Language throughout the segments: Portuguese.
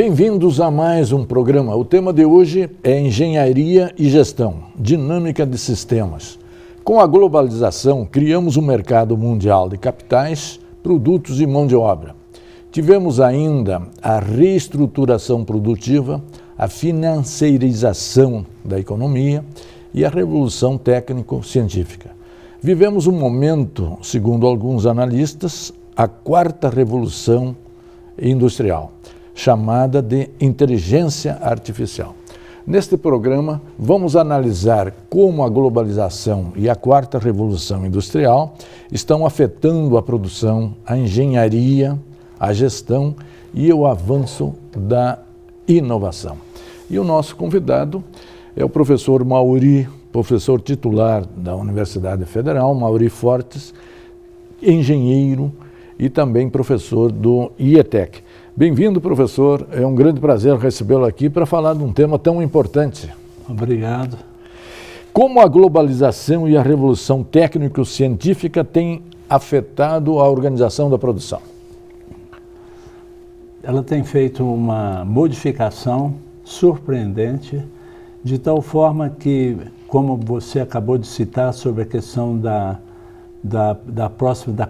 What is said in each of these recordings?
Bem-vindos a mais um programa. O tema de hoje é Engenharia e Gestão, Dinâmica de Sistemas. Com a globalização, criamos um mercado mundial de capitais, produtos e mão de obra. Tivemos ainda a reestruturação produtiva, a financeirização da economia e a revolução técnico-científica. Vivemos um momento, segundo alguns analistas, a quarta revolução industrial, chamada de inteligência artificial. Neste programa, vamos analisar como a globalização e a quarta revolução industrial estão afetando a produção, a engenharia, a gestão e o avanço da inovação. E o nosso convidado é o professor Mauri, professor titular da Universidade Federal, Mauri Fortes, engenheiro e também professor do IETEC. Bem-vindo, professor. É um grande prazer recebê-lo aqui para falar de um tema tão importante. Obrigado. Como a globalização e a revolução técnico-científica têm afetado a organização da produção? Ela tem feito uma modificação surpreendente, de tal forma que, como você acabou de citar sobre a questão da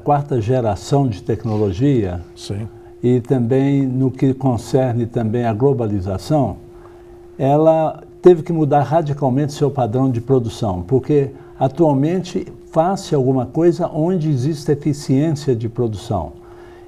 quarta geração de tecnologia, sim, e também no que concerne também a globalização, ela teve que mudar radicalmente seu padrão de produção, porque atualmente faz-se alguma coisa onde existe eficiência de produção.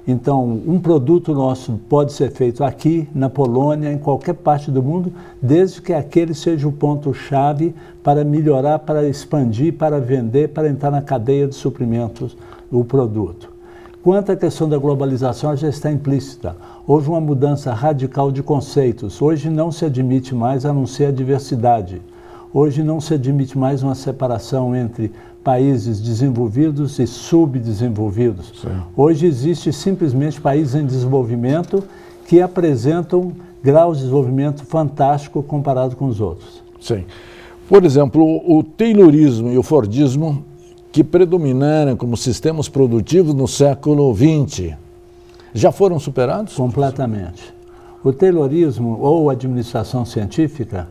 Então, um produto nosso pode ser feito aqui, na Polônia, em qualquer parte do mundo, desde que aquele seja o ponto-chave para melhorar, para expandir, para vender, para entrar na cadeia de suprimentos do produto. Quanto à questão da globalização, ela já está implícita. Houve uma mudança radical de conceitos. Hoje não se admite mais a não ser a diversidade. Hoje não se admite mais uma separação entre países desenvolvidos e subdesenvolvidos. Sim. Hoje existe simplesmente países em desenvolvimento que apresentam graus de desenvolvimento fantástico comparado com os outros. Sim. Por exemplo, o Taylorismo e o Fordismo, que predominaram como sistemas produtivos no século XX, já foram superados? Completamente. O Taylorismo, ou administração científica,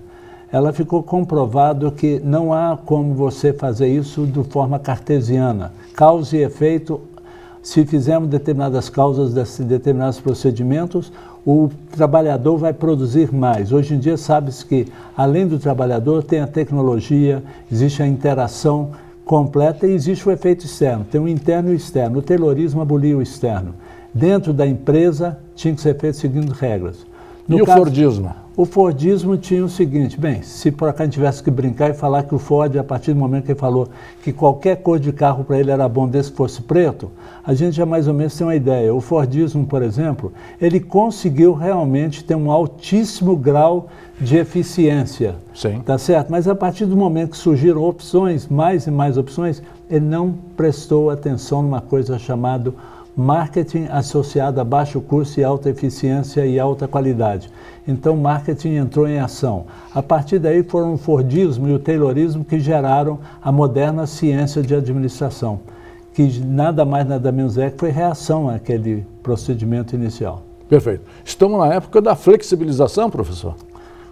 ela ficou comprovado que não há como você fazer isso de forma cartesiana. Causa e efeito, se fizermos determinadas causas de determinados procedimentos, o trabalhador vai produzir mais. Hoje em dia sabe-se que, além do trabalhador, tem a tecnologia, existe a interação completa e existe o efeito externo, tem o interno e o externo. O Taylorismo aboliu o externo. Dentro da empresa tinha que ser feito seguindo regras. E o Fordismo? O Fordismo tinha o seguinte, bem, se por acaso tivesse que brincar e falar que o Ford, a partir do momento que ele falou que qualquer cor de carro para ele era bom desde que fosse preto, a gente já mais ou menos tem uma ideia. O Fordismo, por exemplo, ele conseguiu realmente ter um altíssimo grau de eficiência. Sim. Tá certo? Mas a partir do momento que surgiram opções, mais e mais opções, ele não prestou atenção numa coisa chamada marketing associado a baixo custo e alta eficiência e alta qualidade. Então, o marketing entrou em ação. A partir daí foram o Fordismo e o Taylorismo que geraram a moderna ciência de administração, que nada mais, nada menos que foi reação àquele procedimento inicial. Perfeito. Estamos na época da flexibilização, professor?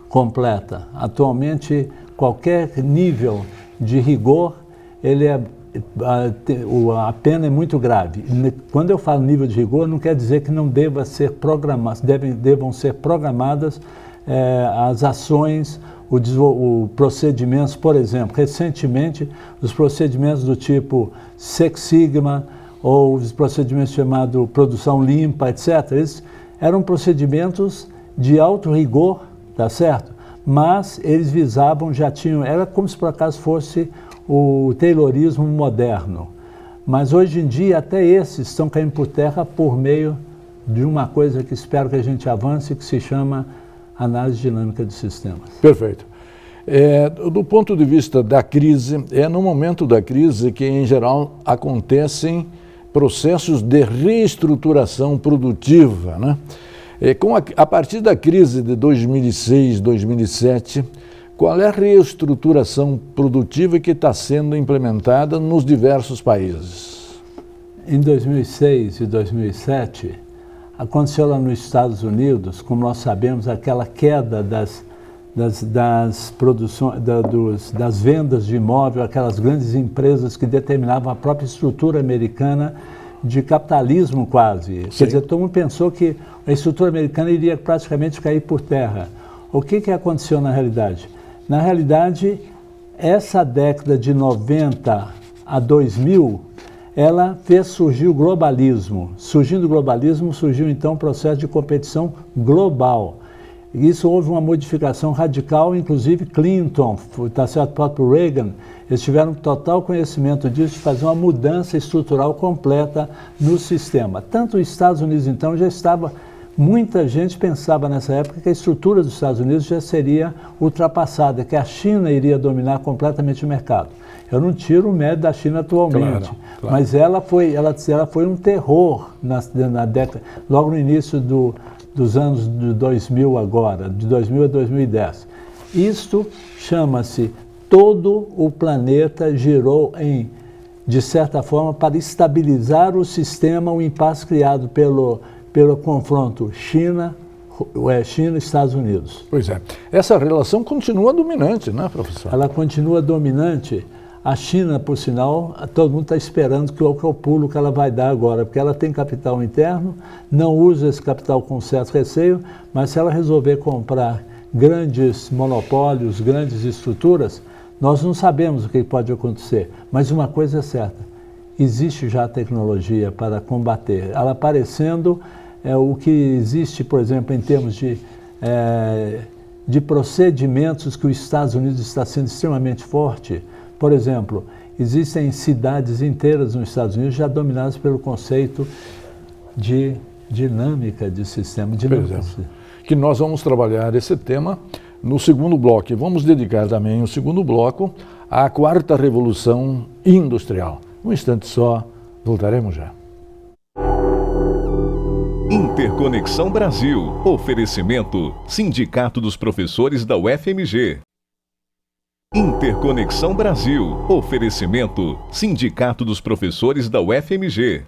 Completa. Atualmente, qualquer nível de rigor, a pena é muito grave. Quando eu falo nível de rigor, não quer dizer que não deva ser devam ser programadas as ações, os procedimentos. Por exemplo, recentemente, os procedimentos do tipo Six Sigma, ou os procedimentos chamados produção limpa, etc., eles eram procedimentos de alto rigor, tá certo? Mas eles visavam, era como se por acaso fosse o Taylorismo moderno. Mas hoje em dia até esses estão caindo por terra por meio de uma coisa que espero que a gente avance, que se chama análise dinâmica de sistemas. Perfeito. Do ponto de vista da crise, é no momento da crise que, em geral, acontecem processos de reestruturação produtiva, né? A partir da crise de 2006, 2007, qual é a reestruturação produtiva que está sendo implementada nos diversos países? Em 2006 e 2007, Aconteceu lá nos Estados Unidos, como nós sabemos, aquela queda das vendas de imóvel, aquelas grandes empresas que determinavam a própria estrutura americana de capitalismo quase. Sim. Quer dizer, todo mundo pensou que a estrutura americana iria praticamente cair por terra. O que aconteceu na realidade? Na realidade, essa década de 90 a 2000, ela fez surgir o globalismo. Surgindo o globalismo, surgiu então um processo de competição global. Isso houve uma modificação radical, inclusive Clinton, está certo, o próprio Reagan, eles tiveram total conhecimento disso, de fazer uma mudança estrutural completa no sistema. Tanto os Estados Unidos, então, já estava... Muita gente pensava nessa época que a estrutura dos Estados Unidos já seria ultrapassada, que a China iria dominar completamente o mercado. Eu não tiro o mérito da China atualmente, claro. Mas ela foi um terror na década, logo no início dos anos de 2000 agora, de 2000 a 2010. Isto chama-se todo o planeta girou de certa forma, para estabilizar o sistema, o impasse criado pelo confronto China e Estados Unidos. Pois é. Essa relação continua dominante, né, professor? Ela continua dominante. A China, por sinal, todo mundo está esperando que é o pulo que ela vai dar agora, porque ela tem capital interno, não usa esse capital com certo receio, mas se ela resolver comprar grandes monopólios, grandes estruturas, nós não sabemos o que pode acontecer. Mas uma coisa é certa, existe já tecnologia para combater. Ela aparecendo, o que existe, por exemplo, em termos de procedimentos que os Estados Unidos está sendo extremamente forte. Por exemplo, existem cidades inteiras nos Estados Unidos já dominadas pelo conceito de dinâmica de sistema. Que nós vamos trabalhar esse tema no segundo bloco. E vamos dedicar também o segundo bloco à quarta revolução industrial. Um instante só, voltaremos já. Interconexão Brasil. Oferecimento Sindicato dos Professores da UFMG. Interconexão Brasil. Oferecimento Sindicato dos Professores da UFMG.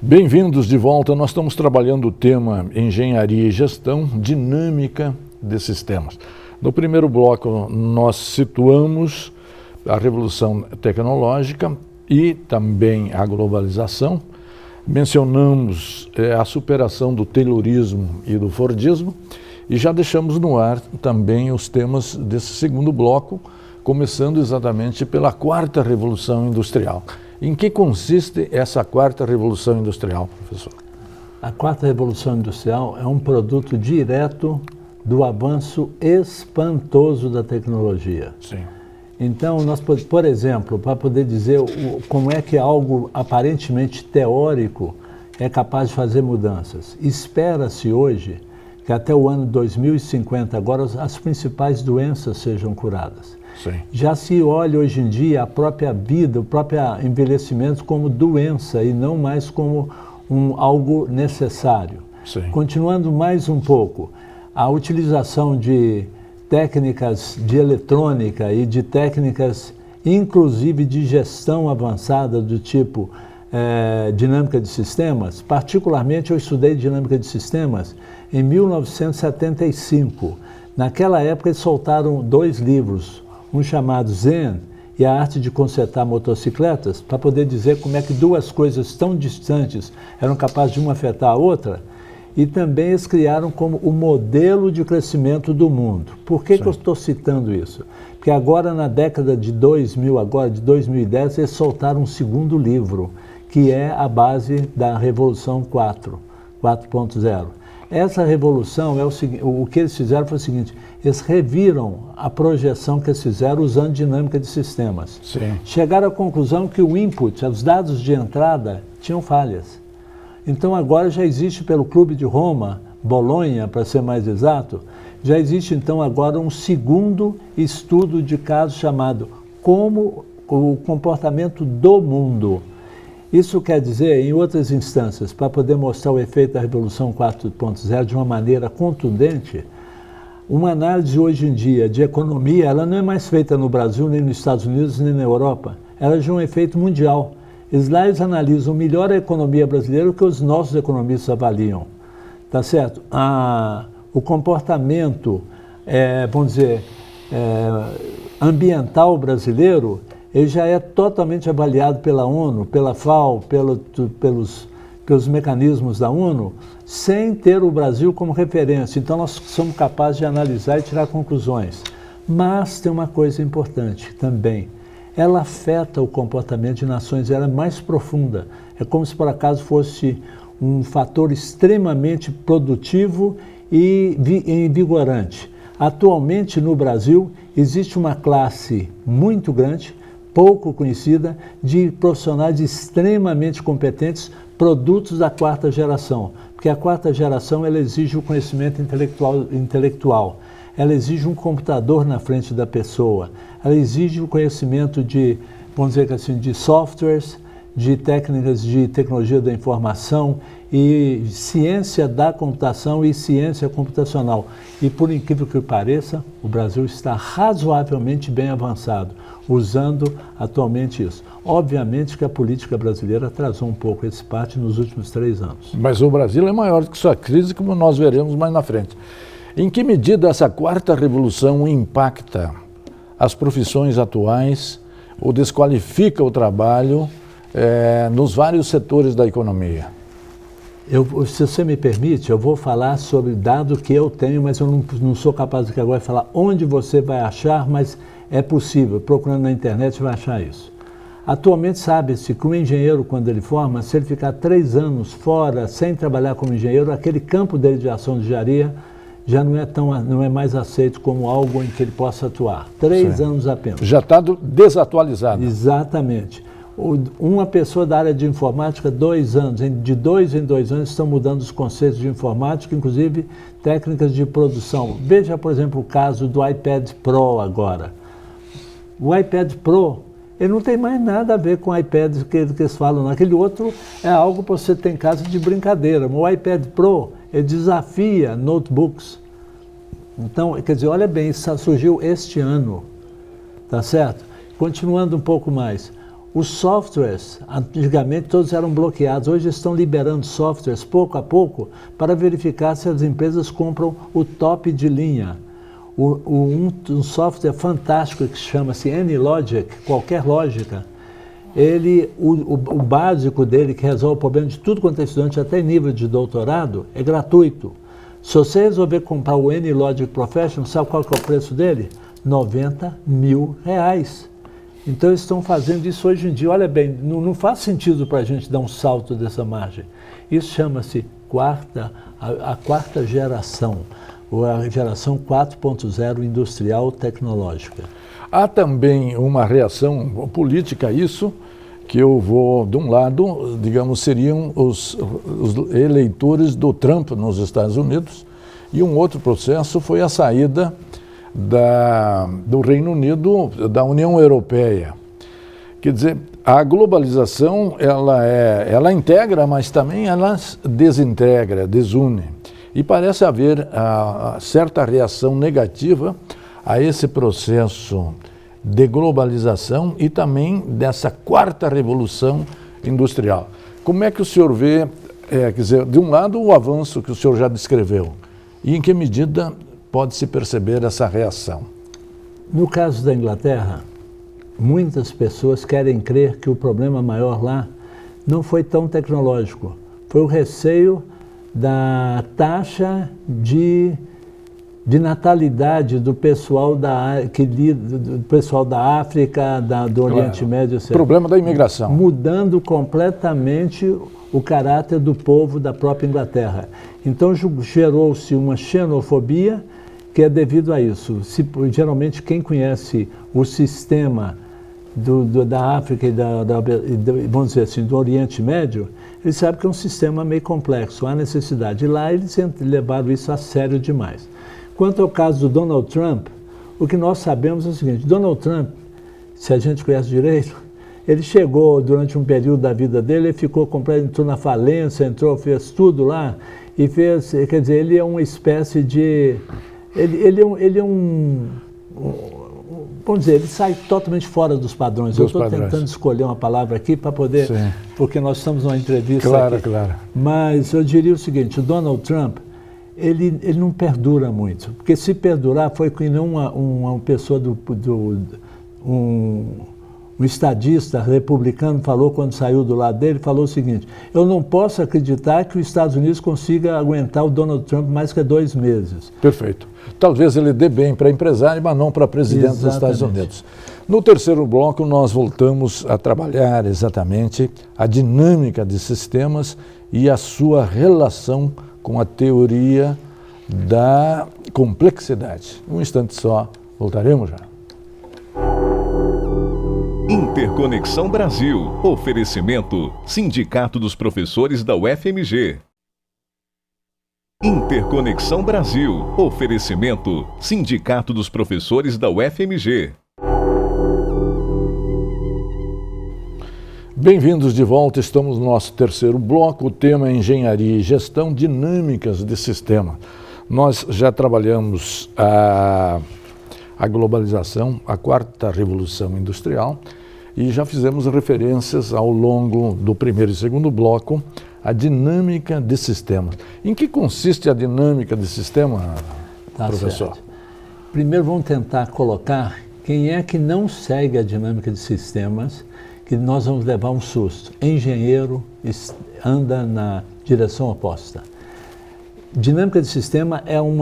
Bem-vindos de volta. Nós estamos trabalhando o tema Engenharia e Gestão, Dinâmica de Sistemas. No primeiro bloco, nós situamos a revolução tecnológica e também a globalização. Mencionamos a superação do Taylorismo e do Fordismo. E já deixamos no ar também os temas desse segundo bloco, começando exatamente pela quarta revolução industrial. Em que consiste essa quarta revolução industrial, professor? A quarta revolução industrial é um produto direto do avanço espantoso da tecnologia. Sim. Então, nós, por exemplo, para poder dizer como é que algo aparentemente teórico é capaz de fazer mudanças, espera-se hoje que até o ano 2050, agora as principais doenças sejam curadas. Sim. Já se olha hoje em dia a própria vida, o próprio envelhecimento como doença e não mais como algo necessário. Sim. Continuando mais um pouco, a utilização de técnicas de eletrônica e de técnicas, inclusive de gestão avançada do tipo dinâmica de sistemas. Particularmente eu estudei dinâmica de sistemas em 1975. Naquela época eles soltaram 2 livros, um chamado Zen e a arte de consertar motocicletas, para poder dizer como é que 2 coisas tão distantes eram capazes de uma afetar a outra. E também eles criaram como o modelo de crescimento do mundo. Por que eu estou citando isso? Porque agora, na década de 2000, agora de 2010, eles soltaram um segundo livro, que é a base da Revolução 4.0. Essa revolução, o que eles fizeram foi o seguinte, eles reviram a projeção que eles fizeram usando dinâmica de sistemas. Sim. Chegaram à conclusão que o input, os dados de entrada, tinham falhas. Então agora já existe pelo Clube de Roma, Bolonha, para ser mais exato, já existe então agora um segundo estudo de caso chamado Como o Comportamento do Mundo. Isso quer dizer, em outras instâncias, para poder mostrar o efeito da Revolução 4.0 de uma maneira contundente, uma análise hoje em dia de economia, ela não é mais feita no Brasil, nem nos Estados Unidos, nem na Europa. Ela já é um efeito mundial. Lá eles analisam melhor a economia brasileira do que os nossos economistas avaliam. Tá certo? O comportamento, vamos dizer, ambiental brasileiro, ele já é totalmente avaliado pela ONU, pela FAO, pelos mecanismos da ONU, sem ter o Brasil como referência. Então nós somos capazes de analisar e tirar conclusões. Mas tem uma coisa importante também. Ela afeta o comportamento de nações, ela é mais profunda. É como se por acaso fosse um fator extremamente produtivo e vigorante. Atualmente no Brasil existe uma classe muito grande, pouco conhecida, de profissionais extremamente competentes, produtos da quarta geração. Porque a quarta geração ela exige o conhecimento intelectual. Ela exige um computador na frente da pessoa. Ela exige o conhecimento de, vamos dizer assim, de softwares, de técnicas de tecnologia da informação e ciência da computação e ciência computacional. E por incrível que pareça, o Brasil está razoavelmente bem avançado, usando atualmente isso. Obviamente que a política brasileira atrasou um pouco esse parte nos últimos 3 anos. Mas o Brasil é maior do que sua crise, como nós veremos mais na frente. Em que medida essa quarta revolução impacta as profissões atuais ou desqualifica o trabalho nos vários setores da economia? Se você me permite, eu vou falar sobre dado que eu tenho, mas eu não sou capaz de agora falar onde você vai achar, mas é possível. Procurando na internet vai achar isso. Atualmente sabe-se que o engenheiro, quando ele forma, se ele ficar 3 anos fora, sem trabalhar como engenheiro, aquele campo dele de ação de engenharia já não é mais aceito como algo em que ele possa atuar. 3 anos apenas. Já está desatualizado. Exatamente. Uma pessoa da área de informática, 2 anos, de 2 em 2 anos estão mudando os conceitos de informática, inclusive técnicas de produção. Veja, por exemplo, o caso do iPad Pro agora. O iPad Pro, ele não tem mais nada a ver com o iPad que eles falam. Aquele outro é algo para você ter em casa de brincadeira. O iPad Pro, ele desafia notebooks. Então, quer dizer, olha bem, isso surgiu este ano, tá certo? Continuando um pouco mais. Os softwares, antigamente todos eram bloqueados, hoje estão liberando softwares pouco a pouco para verificar se as empresas compram o top de linha. Um software fantástico que chama-se AnyLogic, qualquer lógica, o básico dele, que resolve o problema de tudo quanto é estudante, até nível de doutorado, é gratuito. Se você resolver comprar o AnyLogic Professional, sabe qual que é o preço dele? R$90 mil. Então eles estão fazendo isso hoje em dia. Olha bem, não faz sentido para a gente dar um salto dessa margem. Isso chama-se a quarta geração, ou a geração 4.0 industrial tecnológica. Há também uma reação política a isso, que eu vou, de um lado, digamos, seriam os eleitores do Trump nos Estados Unidos, e um outro processo foi a saída do Reino Unido, da União Europeia. Quer dizer, a globalização, ela integra, mas também ela desintegra, desune. E parece haver certa reação negativa a esse processo de globalização e também dessa quarta revolução industrial. Como é que o senhor vê, quer dizer, de um lado, o avanço que o senhor já descreveu, e em que medida pode-se perceber essa reação? No caso da Inglaterra, muitas pessoas querem crer que o problema maior lá não foi tão tecnológico, foi o receio da taxa de natalidade do pessoal do pessoal da África, do Oriente Médio, etc. Problema da imigração. Mudando completamente o caráter do povo da própria Inglaterra. Então gerou-se uma xenofobia que é devido a isso. Geralmente quem conhece o sistema da África e vamos dizer assim, do Oriente Médio, ele sabe que é um sistema meio complexo, há necessidade. E lá eles levaram isso a sério demais. Quanto ao caso do Donald Trump, o que nós sabemos é o seguinte: Donald Trump, se a gente conhece direito, ele chegou durante um período da vida dele, ele entrou na falência, fez tudo lá, e fez, quer dizer, ele é uma espécie de... Ele é vamos dizer, ele sai totalmente fora dos padrões. Eu estou tentando escolher uma palavra aqui para poder, porque nós estamos numa entrevista aqui. Claro. Mas eu diria o seguinte, o Donald Trump, ele não perdura muito, porque se perdurar foi que uma pessoa um estadista republicano falou quando saiu do lado dele, falou o seguinte, eu não posso acreditar que os Estados Unidos consiga aguentar o Donald Trump mais que 2 meses. Perfeito. Talvez ele dê bem para empresário, mas não para presidente dos Estados Unidos. No terceiro bloco, nós voltamos a trabalhar exatamente a dinâmica de sistemas e a sua relação com a teoria da complexidade. Um instante só, voltaremos já. Interconexão Brasil. Oferecimento: Sindicato dos Professores da UFMG. Interconexão Brasil. Oferecimento: Sindicato dos Professores da UFMG. Bem-vindos de volta, estamos no nosso terceiro bloco, o tema é Engenharia e Gestão, Dinâmicas de Sistema. Nós já trabalhamos a globalização, a quarta revolução industrial, e já fizemos referências ao longo do primeiro e segundo bloco à dinâmica de sistemas. Em que consiste a dinâmica de sistema, professor? Certo. Primeiro vamos tentar colocar quem é que não segue a dinâmica de sistemas, que nós vamos levar um susto. Engenheiro anda na direção oposta. Dinâmica de sistema é um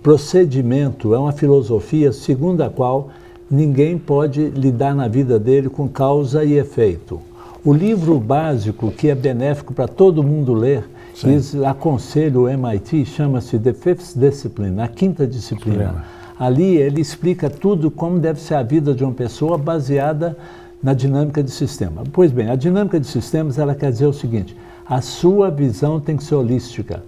procedimento, é uma filosofia segundo a qual ninguém pode lidar na vida dele com causa e efeito. O livro básico, que é benéfico para todo mundo ler, que aconselho o MIT, chama-se The Fifth Discipline, a quinta disciplina. Ali ele explica tudo como deve ser a vida de uma pessoa baseada na dinâmica de sistema. Pois bem, a dinâmica de sistemas ela quer dizer o seguinte, a sua visão tem que ser holística.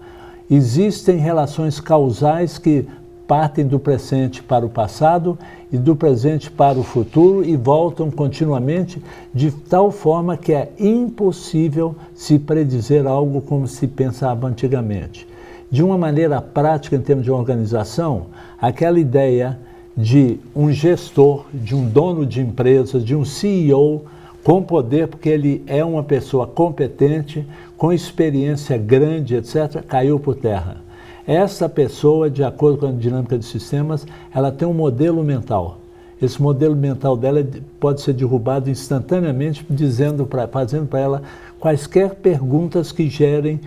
Existem relações causais que partem do presente para o passado e do presente para o futuro e voltam continuamente de tal forma que é impossível se predizer algo como se pensava antigamente. De uma maneira prática, em termos de organização, aquela ideia de um gestor, de um dono de empresa, de um CEO com poder, porque ele é uma pessoa competente, com experiência grande, etc., caiu por terra. Essa pessoa, de acordo com a dinâmica de sistemas, ela tem um modelo mental. Esse modelo mental dela pode ser derrubado instantaneamente, fazendo para ela quaisquer perguntas que gerem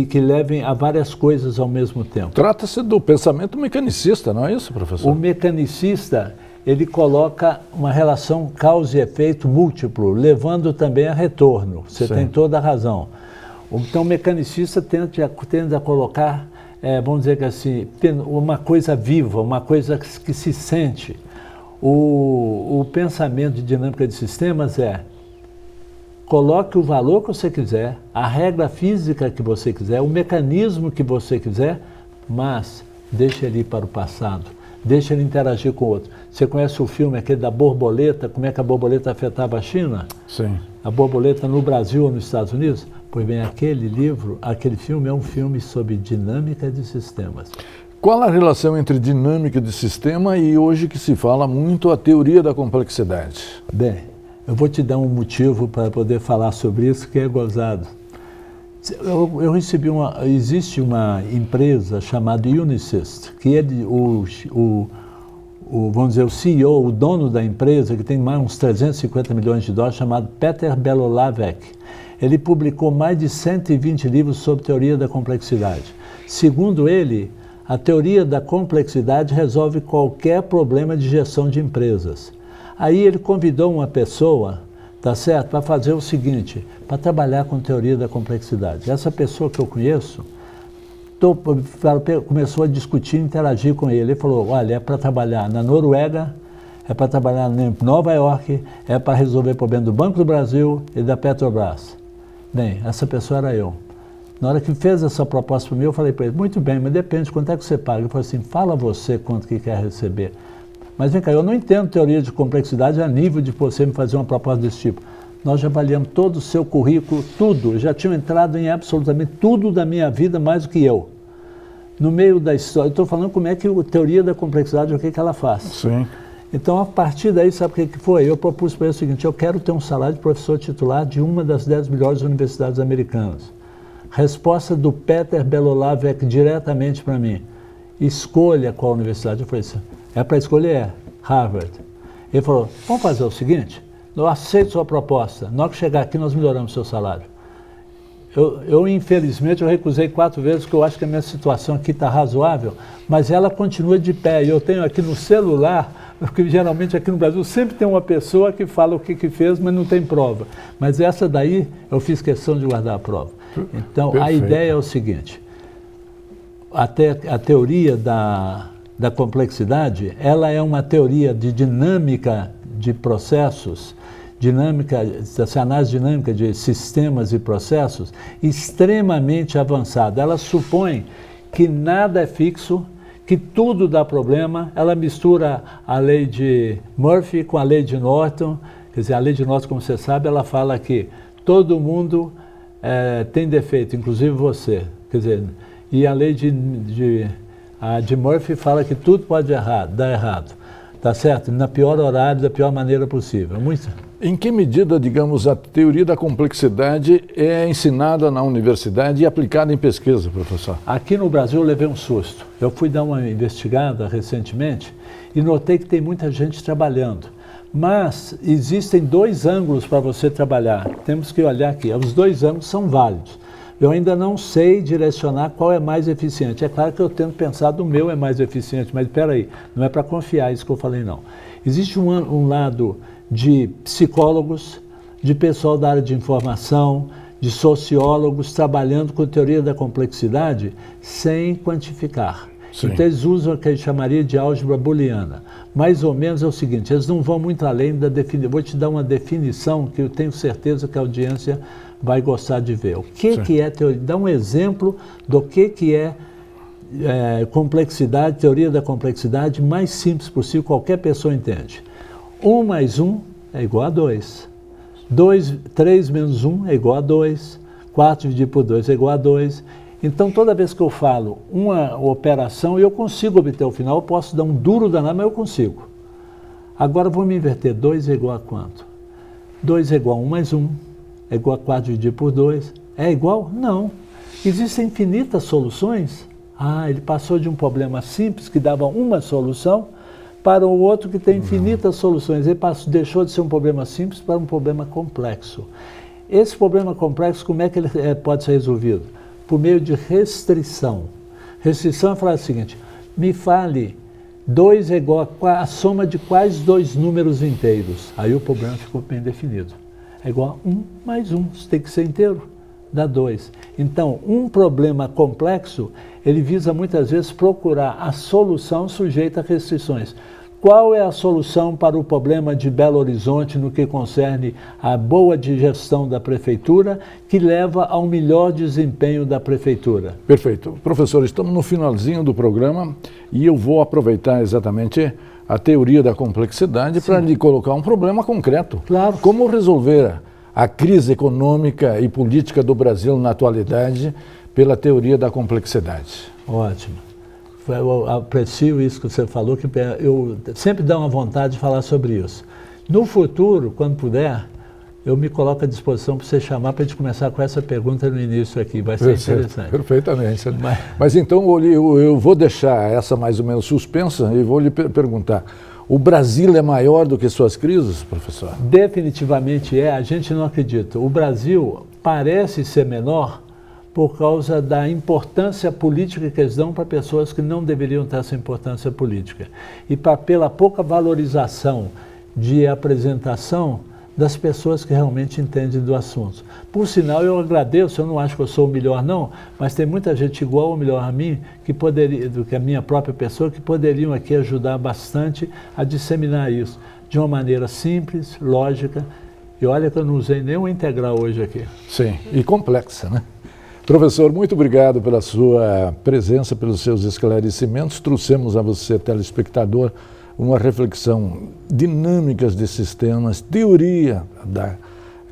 que levem a várias coisas ao mesmo tempo. Trata-se do pensamento mecanicista, não é isso, professor? O mecanicista, ele coloca uma relação causa e efeito múltiplo, levando também a retorno. Você tem toda a razão. Então, o mecanicista tende a colocar, vamos dizer que assim, uma coisa viva, uma coisa que se sente. O pensamento de dinâmica de sistemas coloque o valor que você quiser, a regra física que você quiser, o mecanismo que você quiser, mas deixe ele ir para o passado, deixe ele interagir com o outro. Você conhece o filme aquele da borboleta, como é que a borboleta afetava a China? Sim. A borboleta no Brasil ou nos Estados Unidos? Pois bem, aquele filme é um filme sobre dinâmica de sistemas. Qual a relação entre dinâmica de sistema e hoje que se fala muito a teoria da complexidade? Bem, eu vou te dar um motivo para poder falar sobre isso, que é gozado. Eu recebi existe uma empresa chamada Unisys, que vamos dizer, o CEO, o dono da empresa, que tem mais uns 350 milhões de dólares, chamado Peter Belolavec. Ele publicou mais de 120 livros sobre teoria da complexidade. Segundo ele, a teoria da complexidade resolve qualquer problema de gestão de empresas. Aí ele convidou uma pessoa, tá certo, para fazer o seguinte, para trabalhar com teoria da complexidade. Essa pessoa que eu conheço, começou a discutir, interagir com ele. Ele falou, olha, é para trabalhar na Noruega, é para trabalhar em Nova York, é para resolver o problema do Banco do Brasil e da Petrobras. Bem, essa pessoa era eu. Na hora que fez essa proposta para mim, eu falei para ele, muito bem, mas depende, quanto é que você paga? Ele falou assim, fala você quanto que quer receber. Mas vem cá, eu não entendo teoria de complexidade a nível de você me fazer uma proposta desse tipo. Nós já avaliamos todo o seu currículo, tudo. Já tinham entrado em absolutamente tudo da minha vida, mais do que eu. No meio da história, eu estou falando como é que a teoria da complexidade, o que ela faz. Sim. Então, a partir daí, sabe o que foi? Eu propus para ele o seguinte: eu quero ter um salário de professor titular de uma das 10 melhores universidades americanas. Resposta do Peter Belolavec diretamente para mim: escolha qual universidade. Eu falei assim: é para escolher Harvard. Ele falou: vamos fazer o seguinte, eu aceito sua proposta, na hora que chegar aqui nós melhoramos o seu salário. Infelizmente, eu recusei 4 vezes, porque eu acho que a minha situação aqui está razoável, mas ela continua de pé. E eu tenho aqui no celular, porque geralmente aqui no Brasil sempre tem uma pessoa que fala o que fez, mas não tem prova. Mas essa daí, eu fiz questão de guardar a prova. Então, perfeito. A ideia é o seguinte: a teoria da complexidade, ela é uma teoria de dinâmica de processos, essa análise dinâmica de sistemas e processos extremamente avançada. Ela supõe que nada é fixo, que tudo dá problema. Ela mistura a lei de Murphy com a lei de Norton. Quer dizer, a lei de Norton, como você sabe, ela fala que todo mundo tem defeito, inclusive você. Quer dizer, e a lei de Murphy fala que tudo pode dar errado. Tá certo? Na pior horário, da pior maneira possível. Em que medida, digamos, a teoria da complexidade é ensinada na universidade e aplicada em pesquisa, professor? Aqui no Brasil eu levei um susto. Eu fui dar uma investigada recentemente e notei que tem muita gente trabalhando. Mas existem 2 ângulos para você trabalhar. Temos que olhar aqui. Os 2 ângulos são válidos. Eu ainda não sei direcionar qual é mais eficiente. É claro que eu tento pensar do meu é mais eficiente, mas espera aí, não é para confiar isso que eu falei, não. Existe um lado de psicólogos, de pessoal da área de informação, de sociólogos trabalhando com teoria da complexidade sem quantificar. Sim. Então eles usam o que a gente chamaria de álgebra booleana. Mais ou menos é o seguinte: eles não vão muito além da definição. Vou te dar uma definição que eu tenho certeza que a audiência vai gostar de ver. O que é teoria? Dá um exemplo do que é complexidade, teoria da complexidade, mais simples possível, qualquer pessoa entende. 1 mais 1 é igual a 2. 3 menos 1 é igual a 2. 4 dividido por 2 é igual a 2. Então, toda vez que eu falo uma operação, eu consigo obter o final. Eu posso dar um duro danado, mas eu consigo. Agora, vou me inverter. 2 é igual a quanto? 2 é igual a 1 mais 1. É igual a 4 dividido por 2. É igual? Não. Existem infinitas soluções. Ele passou de um problema simples, que dava uma solução, para o outro que tem infinitas soluções. Ele deixou de ser um problema simples para um problema complexo. Esse problema complexo, como é que ele pode ser resolvido? Por meio de restrição. Restrição é falar o seguinte: me fale, 2 é igual a soma de quais 2 números inteiros? Aí o problema ficou bem definido. É igual a 1 mais 1, isso tem que ser inteiro, dá 2. Então, um problema complexo, ele visa muitas vezes procurar a solução sujeita a restrições. Qual é a solução para o problema de Belo Horizonte no que concerne a boa gestão da prefeitura, que leva ao melhor desempenho da prefeitura? Perfeito. Professor, estamos no finalzinho do programa e eu vou aproveitar exatamente a teoria da complexidade para lhe colocar um problema concreto. Claro. Como resolver a crise econômica e política do Brasil na atualidade pela teoria da complexidade? Ótimo. Eu aprecio isso que você falou, que eu sempre dá uma vontade de falar sobre isso. No futuro, quando puder, eu me coloco à disposição para você chamar para a gente começar com essa pergunta no início aqui, vai ser interessante. Perfeitamente. Mas então eu vou deixar essa mais ou menos suspensa e vou lhe perguntar: o Brasil é maior do que suas crises, professor? Definitivamente é, a gente não acredita. O Brasil parece ser menor por causa da importância política que eles dão para pessoas que não deveriam ter essa importância política. E pela pouca valorização de apresentação das pessoas que realmente entendem do assunto. Por sinal, eu agradeço, eu não acho que eu sou o melhor não, mas tem muita gente igual ou melhor a mim, do que a minha própria pessoa, que poderiam aqui ajudar bastante a disseminar isso de uma maneira simples, lógica. E olha que eu não usei nenhuma integral hoje aqui. Sim, e complexa, né? Professor, muito obrigado pela sua presença, pelos seus esclarecimentos. Trouxemos a você, telespectador, uma reflexão dinâmicas de sistemas, teoria da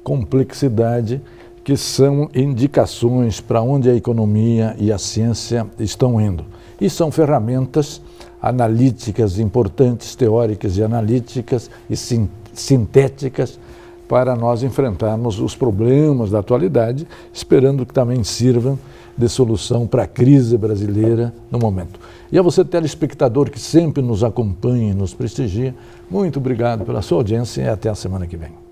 complexidade, que são indicações para onde a economia e a ciência estão indo. E são ferramentas analíticas importantes, teóricas e analíticas e sintéticas, para nós enfrentarmos os problemas da atualidade, esperando que também sirvam de solução para a crise brasileira no momento. E a você, telespectador, que sempre nos acompanha e nos prestigia, muito obrigado pela sua audiência e até a semana que vem.